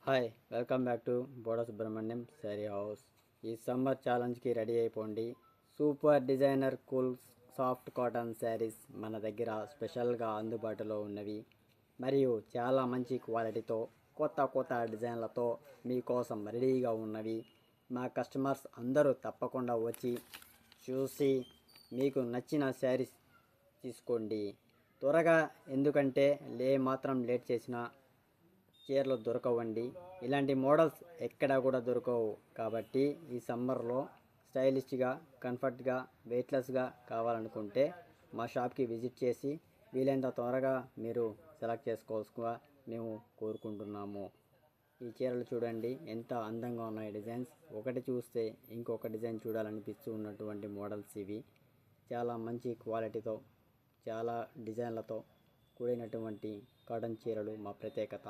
Hi welcome back to Boda Subrahmanyam sari house. ఈ summer ఛాలెంజ్కి ready అయిపోండి. Super designer cool soft cotton saris మన దగ్గర స్పెషల్గా అందుబాటులో ఉన్నవి మరియు చాలా మంచి క్వాలిటీతో కొత్త కొత్త డిజైన్లతో మీకోసం రెడీగా ఉన్నవి. మా కస్టమర్స్ అందరూ తప్పకుండా వచ్చి చూసి మీకు నచ్చిన శారీస్ తీసుకోండి త్వరగా, ఎందుకంటే మాత్రం లేట్ చేసినా చీరలు దొరకవండి. ఇలాంటి మోడల్స్ ఎక్కడా కూడా దొరకవు. కాబట్టి ఈ సమ్మర్లో స్టైలిష్గా, కంఫర్ట్గా, వెయిట్లెస్గా కావాలనుకుంటే మా షాప్కి విజిట్ చేసి వీలైనంత త్వరగా మీరు సెలెక్ట్ చేసుకోవాల్సిగా మేము కోరుకుంటున్నాము. ఈ చీరలు చూడండి ఎంత అందంగా ఉన్నాయి. డిజైన్స్ ఒకటి చూస్తే ఇంకొక డిజైన్ చూడాలనిపిస్తూ ఉన్నటువంటి మోడల్స్ ఇవి. చాలా మంచి క్వాలిటీతో, చాలా డిజైన్లతో కూడినటువంటి కాటన్ చీరలు మా ప్రత్యేకత.